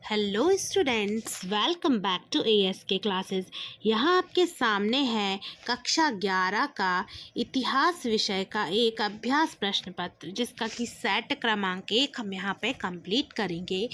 Hello students, welcome back to ASK classes. यहाँ आपके सामने है कक्षा 11 का इतिहास विषय का एक अभ्यास प्रश्न पत्र, जिसका कि सेट क्रमांक 1 हम यहाँ पे कंप्लीट करेंगे।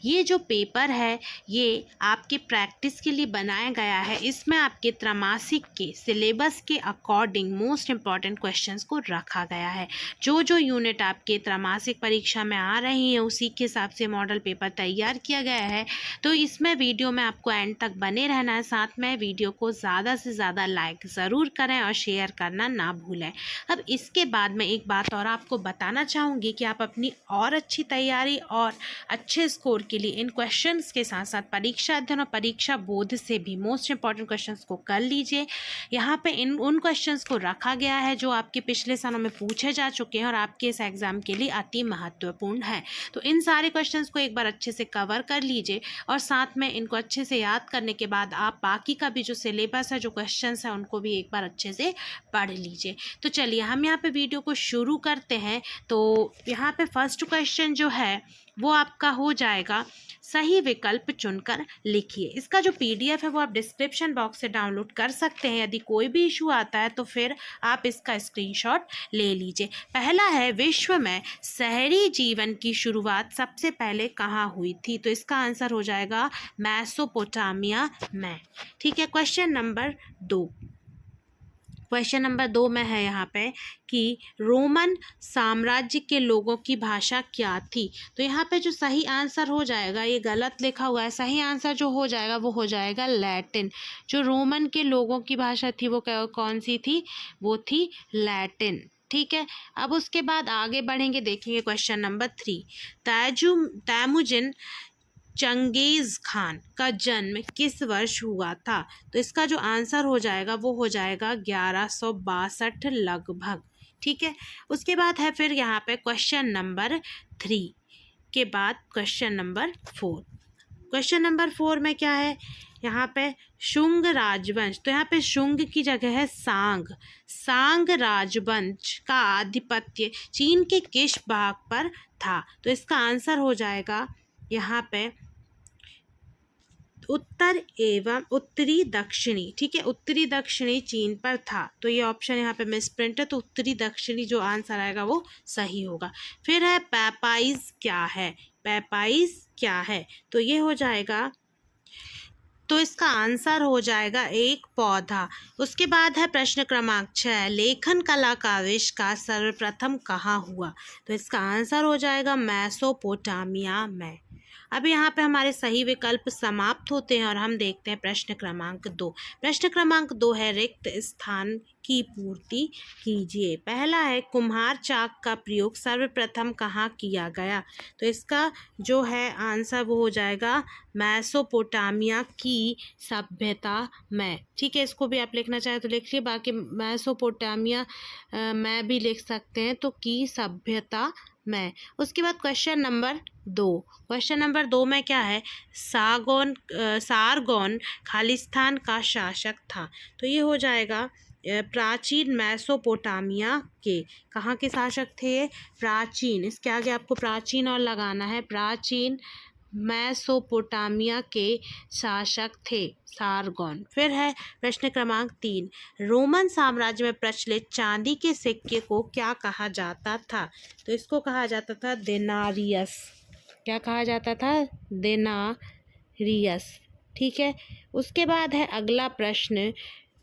ये जो पेपर है ये आपके प्रैक्टिस के लिए बनाया गया है। इसमें आपके त्रैमासिक के सिलेबस के अकॉर्डिंग मोस्ट इम्पॉर्टेंट क्वेश्चंस को रखा गया है। जो जो यूनिट आपके त्रैमासिक परीक्षा में आ रही हैं उसी के हिसाब से मॉडल पेपर तैयार किया गया है। तो इसमें वीडियो में आपको एंड तक बने रहना है। साथ में वीडियो को ज़्यादा से ज़्यादा लाइक ज़रूर करें और शेयर करना ना भूलें। अब इसके बाद मैं एक बात और आपको बताना चाहूँगी कि आप अपनी और अच्छी तैयारी और अच्छे स्कोर के लिए इन क्वेश्चंस के साथ साथ परीक्षा अध्ययन और परीक्षा बोध से भी मोस्ट इंपॉर्टेंट क्वेश्चंस को कर लीजिए। यहाँ पे उन क्वेश्चंस को रखा गया है जो आपके पिछले सालों में पूछे जा चुके हैं और आपके इस एग्ज़ाम के लिए अति महत्वपूर्ण है। तो इन सारे क्वेश्चंस को एक बार अच्छे से कवर कर लीजिए और साथ में इनको अच्छे से याद करने के बाद आप बाकी का भी जो सिलेबस है, जो क्वेश्चंस है, उनको भी एक बार अच्छे से पढ़ लीजिए। तो चलिए हम यहाँ पे वीडियो को शुरू करते हैं। तो यहाँ पे फर्स्ट क्वेश्चन जो है वो आपका हो जाएगा, सही विकल्प चुनकर लिखिए। इसका जो PDF है वो आप डिस्क्रिप्शन बॉक्स से डाउनलोड कर सकते हैं। यदि कोई भी इशू आता है तो फिर आप इसका स्क्रीनशॉट ले लीजिए। पहला है, विश्व में शहरी जीवन की शुरुआत सबसे पहले कहाँ हुई थी? तो इसका आंसर हो जाएगा मेसोपोटामिया में। ठीक है। क्वेश्चन नंबर 2 में है यहाँ पे कि रोमन साम्राज्य के लोगों की भाषा क्या थी? तो यहाँ पे जो सही आंसर हो जाएगा, ये गलत लिखा हुआ है, सही आंसर जो हो जाएगा वो हो जाएगा लैटिन। जो रोमन के लोगों की भाषा थी वो कौन सी थी? वो थी लैटिन। ठीक है। अब उसके बाद आगे बढ़ेंगे, देखेंगे क्वेश्चन नंबर 3। तैमुजिन चंगेज़ खान का जन्म किस वर्ष हुआ था? तो इसका जो आंसर हो जाएगा वो हो जाएगा 1162 लगभग। ठीक है। उसके बाद है फिर यहाँ पे क्वेश्चन नंबर 3 के बाद क्वेश्चन नंबर 4। क्वेश्चन नंबर 4 में क्या है? यहाँ पे शुंग राजवंश, तो यहाँ पे शुंग की जगह है सांग राजवंश का आधिपत्य चीन के किस भाग पर था? तो इसका आंसर हो जाएगा यहाँ पे उत्तर एवं उत्तरी दक्षिणी। ठीक है। उत्तरी दक्षिणी चीन पर था। तो ये ऑप्शन यहाँ पे मिस प्रिंट है, तो उत्तरी दक्षिणी जो आंसर आएगा वो सही होगा। फिर है पैपाइज क्या है? तो ये हो जाएगा, तो इसका आंसर हो जाएगा एक पौधा। उसके बाद है प्रश्न क्रमांक 6, लेखन कला का आविष्कार सर्वप्रथम कहाँ हुआ? तो इसका आंसर हो जाएगा मेसोपोटामिया में। अब यहाँ पे हमारे सही विकल्प समाप्त होते हैं और हम देखते हैं प्रश्न क्रमांक 2। प्रश्न क्रमांक 2 है, रिक्त स्थान की पूर्ति कीजिए। पहला है, कुम्हार चाक का प्रयोग सर्वप्रथम कहाँ किया गया? तो इसका जो है आंसर वो हो जाएगा मेसोपोटामिया की सभ्यता में। ठीक है। इसको भी आप लिखना चाहें तो लिख लीजिए, बाकी मेसोपोटामिया में भी लिख सकते हैं, तो की सभ्यता में। उसके बाद क्वेश्चन नंबर 2 में क्या है? सारगोन खालिस्तान का शासक था। तो ये हो जाएगा प्राचीन मेसोपोटामिया के, कहाँ के शासक थे? प्राचीन, इसके आगे आपको प्राचीन और लगाना है, प्राचीन मेसोपोटामिया के शासक थे सारगोन। फिर है प्रश्न क्रमांक 3, रोमन साम्राज्य में प्रचलित चांदी के सिक्के को क्या कहा जाता था? तो इसको कहा जाता था देनारियस। क्या कहा जाता था? देनारियस। ठीक है। उसके बाद है अगला प्रश्न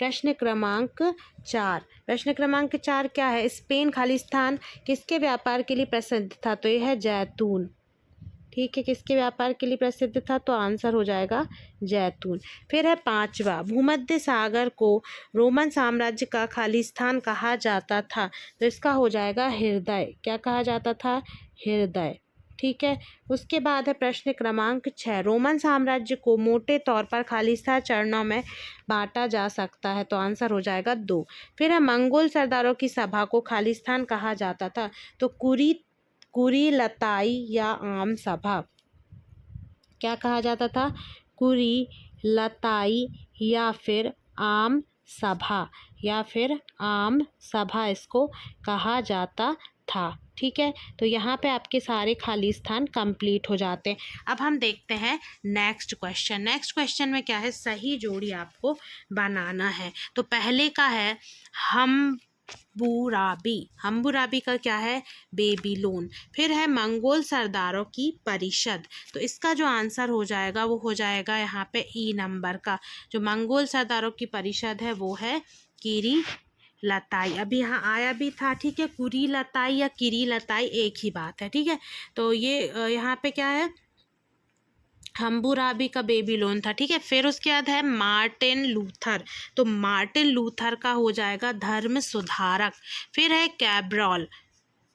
क्रमांक 4। प्रश्न क्रमांक 4 क्या है? स्पेन खालिस्तान किसके व्यापार के लिए प्रसिद्ध था? तो यह है जैतून। ठीक है। किसके व्यापार के लिए प्रसिद्ध था? तो आंसर हो जाएगा जैतून। फिर है 5वां, भूमध्य सागर को रोमन साम्राज्य का खालिस्तान कहा जाता था। तो इसका हो जाएगा हृदय। क्या कहा जाता था? हृदय। ठीक है। उसके बाद है प्रश्न क्रमांक 6, रोमन साम्राज्य को मोटे तौर पर खालिस्तान चरणों में बांटा जा सकता है। तो आंसर हो जाएगा 2। फिर है, मंगोल सरदारों की सभा को खालिस्तान कहा जाता था। तो कुरीलताई या आम सभा। क्या कहा जाता था? कुरीलताई या फिर आम सभा, इसको कहा जाता था। ठीक है, तो यहाँ पे आपके सारे खाली स्थान कंप्लीट हो जाते हैं। अब हम देखते हैं नेक्स्ट क्वेश्चन। नेक्स्ट क्वेश्चन में क्या है, सही जोड़ी आपको बनाना है। तो पहले का है हम्बुराबी का क्या है, बेबीलोन। फिर है मंगोल सरदारों की परिषद। तो इसका जो आंसर हो जाएगा वो हो जाएगा यहाँ पे ई नंबर का। जो मंगोल सरदारों की परिषद है वो है किरी लताई। अभी यहाँ आया भी था, ठीक है, कुरी लताई या किरी लताई एक ही बात है। ठीक है, तो ये यहाँ पे क्या है, हम्बुराबी का बेबीलोन था। ठीक है, फिर उसके बाद है मार्टिन लूथर। तो मार्टिन लूथर का हो जाएगा धर्म सुधारक। फिर है कैब्रॉल।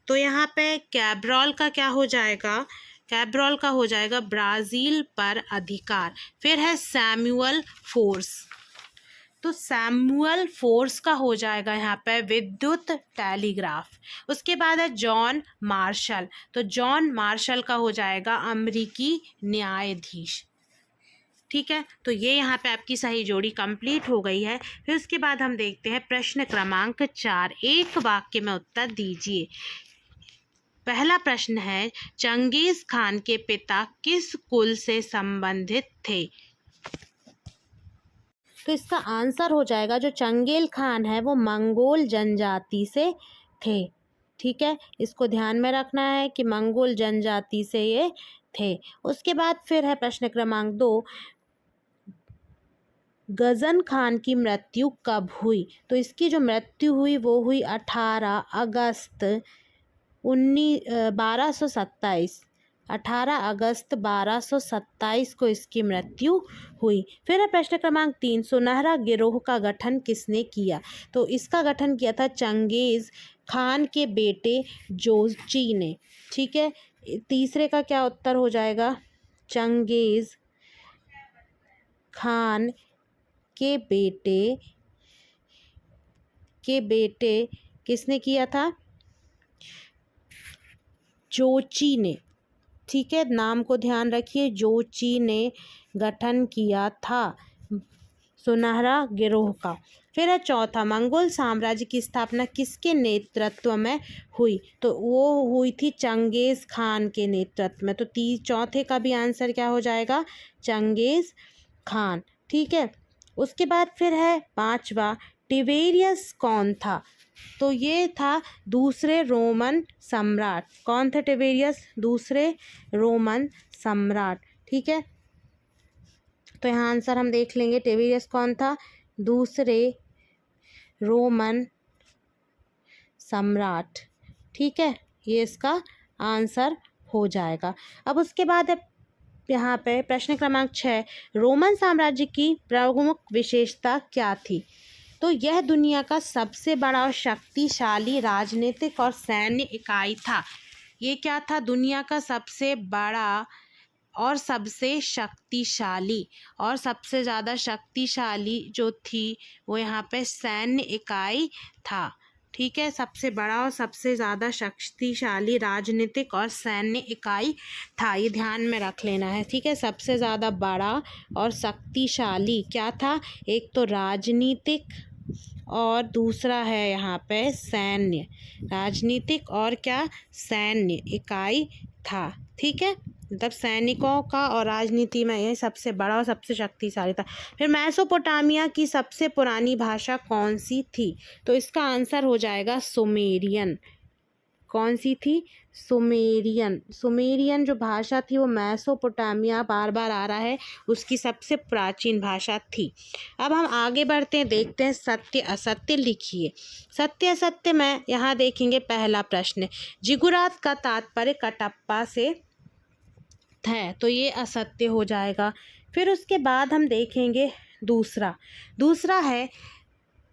तो यहाँ पे कैब्रॉल का क्या हो जाएगा, कैब्रॉल का हो जाएगा ब्राज़ील पर अधिकार। फिर है सैमुअल फोर्स। तो सैमुअल फोर्स का हो जाएगा यहाँ पे विद्युत टेलीग्राफ। उसके बाद है जॉन मार्शल। तो जॉन मार्शल का हो जाएगा अमेरिकी न्यायाधीश। ठीक है, तो ये यहाँ पे आपकी सही जोड़ी कंप्लीट हो गई है। फिर उसके बाद हम देखते हैं प्रश्न क्रमांक 4। एक वाक्य में उत्तर दीजिए। पहला प्रश्न है, चंगेज खान के पिता किस कुल से संबंधित थे। तो इसका आंसर हो जाएगा, जो चंगेज खान है वो मंगोल जनजाति से थे। ठीक है, इसको ध्यान में रखना है कि मंगोल जनजाति से ये थे। उसके बाद फिर है प्रश्न क्रमांक 2, गजन खान की मृत्यु कब हुई। तो इसकी जो मृत्यु हुई वो हुई 18 अगस्त 1227। 18 अगस्त 1227 को इसकी मृत्यु हुई। फिर है प्रश्न क्रमांक 3, सुनहरा गिरोह का गठन किसने किया। तो इसका गठन किया था चंगेज खान के बेटे जोची ने। ठीक है, तीसरे का क्या उत्तर हो जाएगा, चंगेज खान के बेटे किसने किया था, जोची ने। ठीक है, नाम को ध्यान रखिए, जोची ने गठन किया था सुनहरा गिरोह का। फिर है चौथा, मंगोल साम्राज्य की स्थापना किसके नेतृत्व में हुई। तो वो हुई थी चंगेज खान के नेतृत्व में। तो चौथे का भी आंसर क्या हो जाएगा, चंगेज खान। ठीक है, उसके बाद फिर है 5वां, टिबेरियस कौन था। तो ये था दूसरे रोमन सम्राट। कौन थे टिबेरियस, दूसरे रोमन सम्राट। ठीक है, तो यहाँ आंसर हम देख लेंगे, टिबेरियस कौन था, दूसरे रोमन सम्राट। ठीक है, ये इसका आंसर हो जाएगा। अब उसके बाद है यहाँ पे प्रश्न क्रमांक 6, रोमन साम्राज्य की प्रमुख विशेषता क्या थी। तो यह दुनिया का सबसे बड़ा और शक्तिशाली राजनीतिक और सैन्य इकाई था। ये क्या था, दुनिया का सबसे बड़ा और सबसे शक्तिशाली, और सबसे ज़्यादा शक्तिशाली जो थी वो यहाँ पे सैन्य इकाई था। ठीक है, सबसे बड़ा और सबसे ज़्यादा शक्तिशाली राजनीतिक और सैन्य इकाई था, ये ध्यान में रख लेना है। ठीक है, सबसे ज़्यादा बड़ा और शक्तिशाली क्या था, एक तो राजनीतिक और दूसरा है यहाँ पे सैन्य, राजनीतिक और क्या, सैन्य इकाई था। ठीक है, मतलब सैनिकों का और राजनीति में ये सबसे बड़ा और सबसे शक्तिशाली था। फिर मेसोपोटामिया की सबसे पुरानी भाषा कौन सी थी। तो इसका आंसर हो जाएगा सुमेरियन। कौन सी थी, सुमेरियन। सुमेरियन जो भाषा थी वो मेसोपोटामिया, बार बार आ रहा है, उसकी सबसे प्राचीन भाषा थी। अब हम आगे बढ़ते हैं, देखते हैं सत्य असत्य लिखिए। सत्य असत्य में यहाँ देखेंगे पहला प्रश्न, जिगुरात का तात्पर्य कटप्पा से है, तो ये असत्य हो जाएगा। फिर उसके बाद हम देखेंगे दूसरा है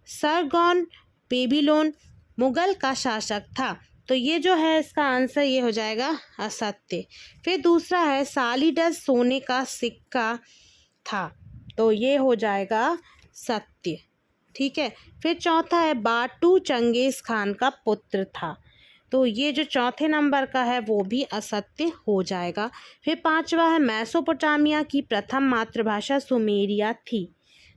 सरगोन बेबीलोन मुगल का शासक था। तो ये जो है इसका आंसर ये हो जाएगा असत्य। फिर दूसरा है सालिडस सोने का सिक्का था, तो ये हो जाएगा सत्य। ठीक है, फिर चौथा है बाटू चंगेज खान का पुत्र था, तो ये जो चौथे नंबर का है वो भी असत्य हो जाएगा। फिर 5वां है मेसोपोटामिया की प्रथम मातृभाषा सुमेरिया थी,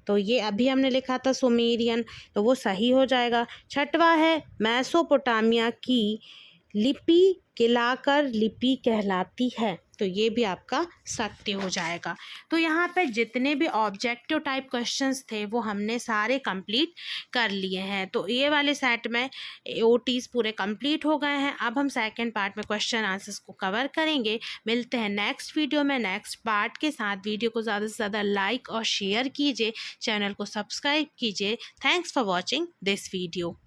तो ये अभी हमने लिखा था सुमेरियन, तो वो सही हो जाएगा। 6वां है मेसोपोटामिया की लिपि खिलाकर लिपि कहलाती है। तो ये भी आपका सत्य हो जाएगा। तो यहाँ पे जितने भी ऑब्जेक्टिव टाइप क्वेश्चंस थे वो हमने सारे कंप्लीट कर लिए हैं। तो ये वाले सेट में ओटीज पूरे कंप्लीट हो गए हैं। अब हम सेकंड पार्ट में क्वेश्चन आंसर्स को कवर करेंगे। मिलते हैं नेक्स्ट वीडियो में नेक्स्ट पार्ट के साथ। वीडियो को ज़्यादा से ज़्यादा लाइक और शेयर कीजिए, चैनल को सब्सक्राइब कीजिए। Thanks for watching this video.